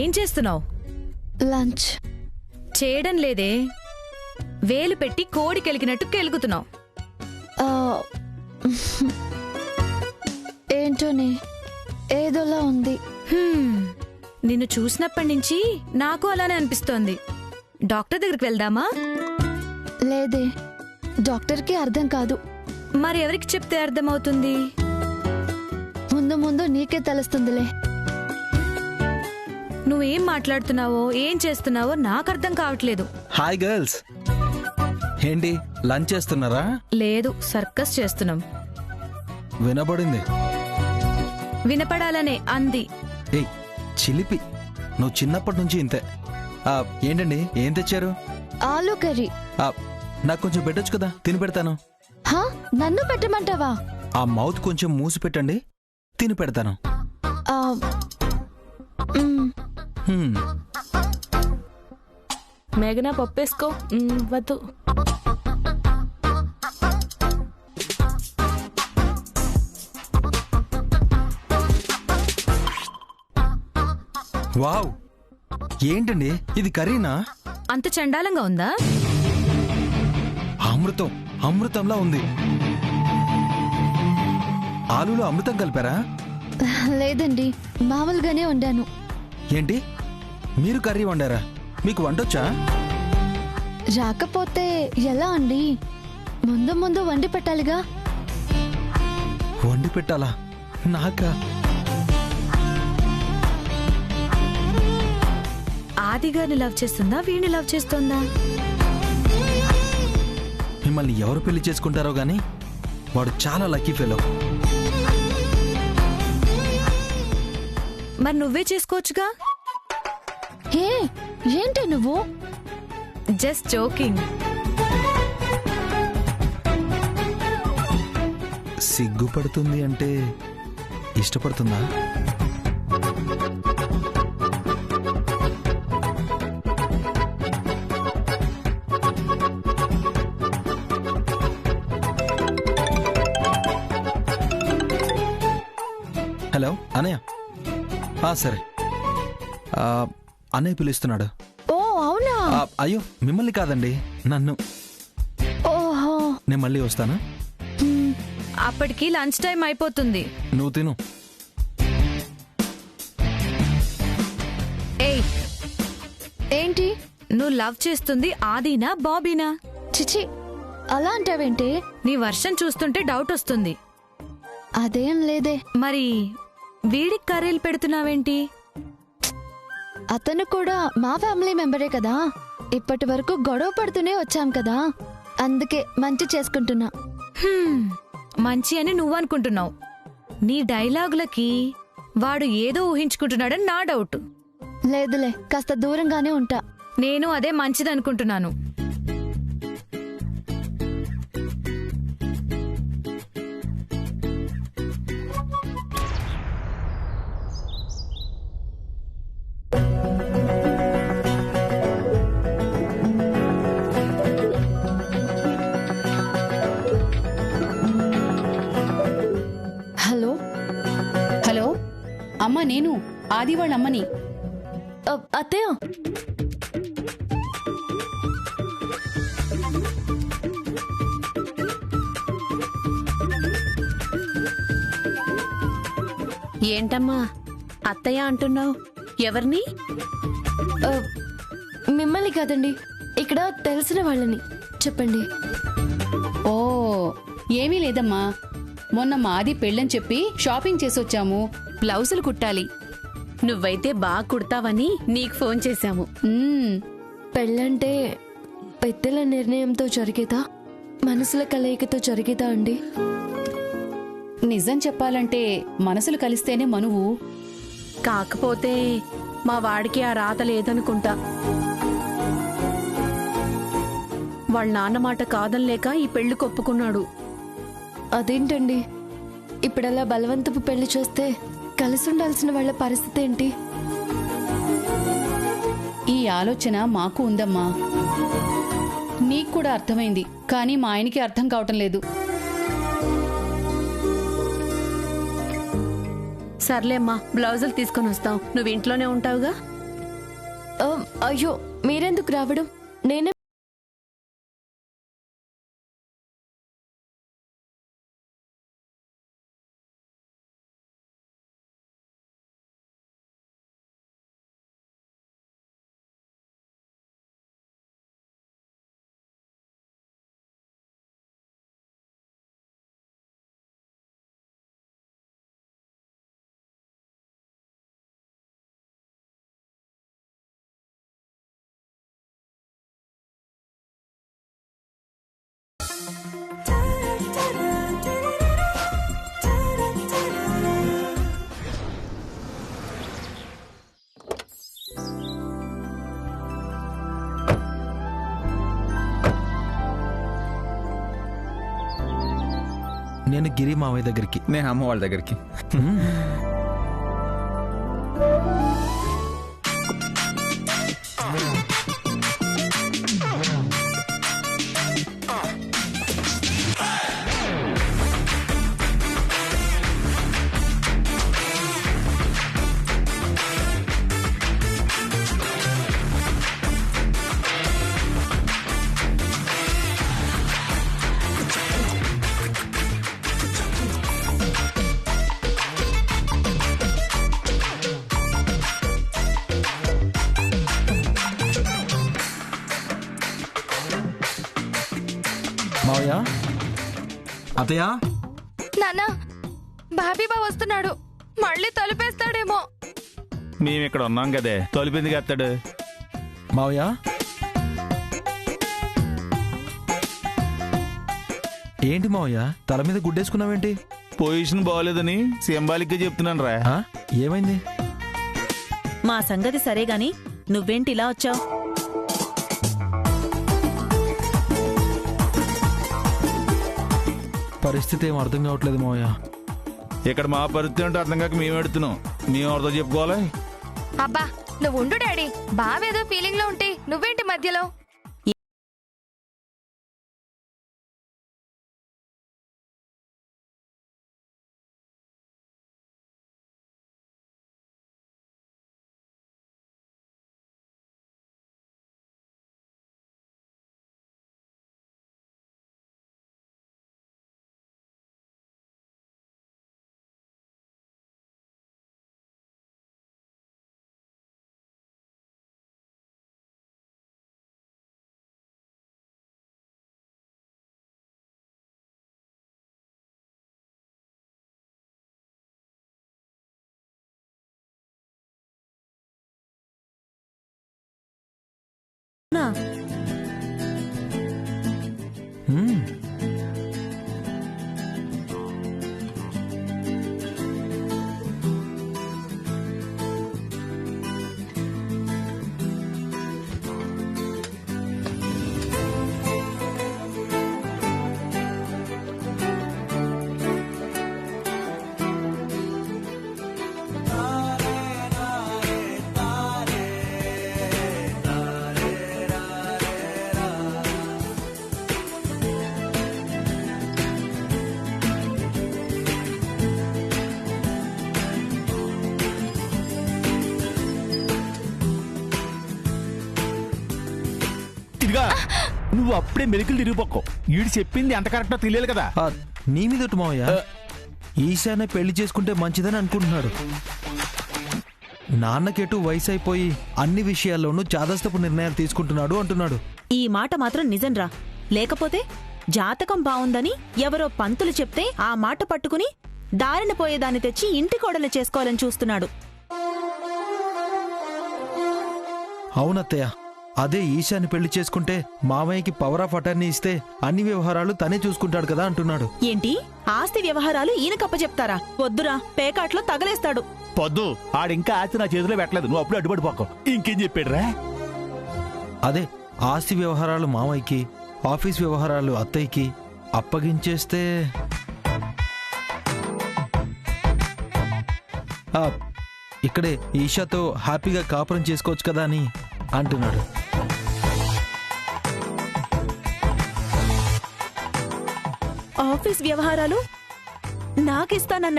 ఏం చేస్తున్నావు? లంచ్ చేయడం లేదే, వేలు పెట్టి కోడి కెలికినట్టు కెలుగుతున్నావు. ఏంటోనే ఏదోలా ఉంది. నిన్ను చూసినప్పటి నుంచి నాకు అలానే అనిపిస్తోంది. డాక్టర్ దగ్గరికి వెళ్దామా? లేదే, డాక్టర్కి అర్థం కాదు. మరి ఎవరికి చెప్తే అర్థమవుతుంది? ముందు ముందు నీకే తెలుస్తుందిలే. నువ్వేం మాట్లాడుతున్నావో ఏం చేస్తున్నావో నాకు అర్థం కావట్లేదు. హాయ్ గర్ల్స్, ఏంటి లంచ్ చేస్తున్నారా? లేదు, సర్కస్ చేస్తున్నాం. వినబడింది. వినపడాలనే అంది. ఏయ్ చిలిపి, నువ్వు చిన్నప్పటి నుంచి ఇంతే. ఏంటండి ఏం తెచ్చారు? ఆలూ కర్రీ. నాకు కొంచెం పెట్టొచ్చు కదా, తిని పెడతాను. నన్ను పెట్టమంటావా? ఆ మౌత్ కొంచెం మూసి పెట్టండి, తిని పెడతాను. మేఘనా పప్పేసుకో. వద్దు. వావ్, ఏంటండి ఇది కర్రీనా? అంత చండాలంగా ఉందా? అమృతం, అమృతంలా ఉంది. ఆలూలో అమృతం కలిపారా? లేదండి, మామూలుగానే వండాను. ఏంటి మీరు కర్రీ వండారా? మీకు వంటొచ్చా? రాకపోతే ఎలా అండి? ముందు ముందు వండి పెట్టాలిగా. వండి పెట్టాలా? నాకా? ఆదిగారిని లవ్ చేస్తుందా, వీడిని లవ్ చేస్తుందా? మిమ్మల్ని ఎవరు పెళ్లి చేసుకుంటారో గాని వాడు చాలా లక్కీ ఫెలో. మరి నువ్వే చేసుకోవచ్చుగా. ఏంటి నువ్వు? Just joking. సిగ్గుపడుతుంది అంటే ఇష్టపడుతుందా? హలో అనయ్య. సరే, అన్నయ్య పిలుస్తున్నాడు. ఓ అవునా? అయ్యో మిమ్మల్ని కాదండి, నన్ను. ఓహో, నేను మళ్ళీ వస్తాను. అప్పటికి లంచ్ టైం అయిపోతుంది. నువ్వు తిను. ఏయ్, ఏంటి? నువ్వు లవ్ చేస్తుంది ఆదినా బాబీనా? చిచి, అలా అంటావేంటి? నీ వర్షం చూస్తుంటే డౌట్ వస్తుంది. అదేం లేదే. మరి వీడికి కర్రీలు పెడుతున్నావేంటి? అతను కూడా మా ఫ్యామిలీ మెంబరే కదా. ఇప్పటి వరకు గొడవ పడుతూనే వచ్చాం కదా, అందుకే మంచి చేసుకుంటున్నా. మంచి అని నువ్వు అనుకుంటున్నావు. నీ డైలాగులకి వాడు ఏదో ఊహించుకుంటున్నాడని నా డౌట్. లేదులే, కాస్త దూరంగానే ఉంటా. నేను అదే మంచిదనుకుంటున్నాను. హలో హలో, అమ్మ నేను ఆది వాళ్ళ అమ్మని. అత్తయ్య, ఏంటమ్మా అత్తయ్య అంటున్నావు? ఎవరిని? మిమ్మల్ని కాదండి, ఇక్కడ తెలిసిన వాళ్ళని. చెప్పండి. ఓ ఏమీ లేదమ్మా, మొన్న మాది పెళ్ళని చెప్పి షాపింగ్ చేసొచ్చాము. బ్లౌజులు కుట్టాలి. నువ్వైతే బాగా కుడతావని నీకు ఫోన్ చేశాము. పెళ్ళంటే పెద్దల నిర్ణయంతో జరిగేదా, మనసుల కలయికతో జరిగేదా అండి? నిజం చెప్పాలంటే మనసులు కలిస్తేనే మనువు. కాకపోతే మా వాడికి ఆ రాత లేదనుకుంటా. వాళ్ళ నాన్న మాట కాదనలేక ఈ పెళ్లి కొప్పుకున్నాడు. అదేంటండి, ఇప్పుడలా బలవంతపు పెళ్లి చేస్తే కలిసి ఉండాల్సిన వాళ్ళ పరిస్థితి ఏంటి? ఈ ఆలోచన మాకు ఉందమ్మా. నీకు కూడా అర్థమైంది, కానీ మా ఆయనకి అర్థం కావటం లేదు. సర్లేమ్మా, బ్లౌజులు తీసుకొని వస్తాం. నువ్వు ఇంట్లోనే ఉంటావుగా. అయ్యో మీరెందుకు రావడం, నేనే నేను గిరి మావయ్య దగ్గరికి. నేను అమ్మ వాళ్ళ దగ్గరికి. మావయ్య, అత్తయ్య, నాన్న, బాబీ బా వస్తున్నాడు, మళ్ళీ తలుపేస్తాడేమో. మేము ఇక్కడ ఉన్నాం కదే, తొలిపిందిగా ఎత్తాడు. మావయ్య, ఏంటి మావయ్య తల మీద గుడ్డేసుకున్నావేంటి? పొజిషన్ బాగోలేదని సింబాలిక్ గా చెప్తున్నాను రా. ఆ, ఏమైంది? మా సంగతి సరే గాని నువ్వేంటి ఇలా వచ్చావు? పరిస్థితి ఏం అర్థం కావట్లేదు మావయ్య. ఇక్కడ మా పరిస్థితి అంటే అర్థం కాక మేము ఎడుతున్నాం. మేము ఎవరితో చెప్పుకోవాలి? అబ్బా నువ్వు ఉండు డాడీ, బావేదో ఫీలింగ్ లో ఉంటే నువ్వేంటి మధ్యలో? హ్మ్. ఇదిగా నువ్వు అప్పుడే మెలికలు తిరిగిపోకు. వీడు చెప్పింది ఎంత కరెక్టో తెలియాలి కదా. ఆ, నీ మీద ఒట్టు మావయ్య. ఈశానే పెళ్లి చేసుకుంటే మంచిదని అనుకుంటున్నాడు. నాన్నకెటు వయసు అయిపోయి అన్ని విషయాల్లోనూ చాదస్తపు నిర్ణయాలు తీసుకుంటున్నాడు అంటున్నాడు. ఈ మాట మాత్రం నిజంరా. లేకపోతే జాతకం బావుందని ఎవరో పంతులు చెప్తే ఆ మాట పట్టుకుని దారిన పోయేదాన్ని తెచ్చి ఇంటి కోడలు చేసుకోవాలని చూస్తున్నాడు. అవునత్తయ్య, అదే ఈశాని పెళ్లి చేసుకుంటే మామయ్యకి పవర్ ఆఫ్ అటర్నీ ఇస్తే అన్ని వ్యవహారాలు తనే చూసుకుంటాడు కదా అంటున్నాడు. ఏంటి ఆస్తి వ్యవహారాలు ఈయనకప్ప చెప్తారా? వద్దురా, పేకాట్లో తగలేస్తాడు. పొద్దు ఆడింకా ఆస్తి నా చేతిలో పెట్టలేదు, నువ్వు అప్పుడే అడ్డుపడిపోకు. ఇంకేం చెప్పాడు రా? అదే ఆస్తి వ్యవహారాలు మామయ్యకి, ఆఫీస్ వ్యవహారాలు అత్తయ్యకి అప్పగించేస్తే ఇక్కడే ఈషాతో హ్యాపీగా కాపురం చేసుకోవచ్చు కదా అని అంటున్నాడు. ఆఫీస్ వ్యవహారాలు నాకిస్తానన్నాడు.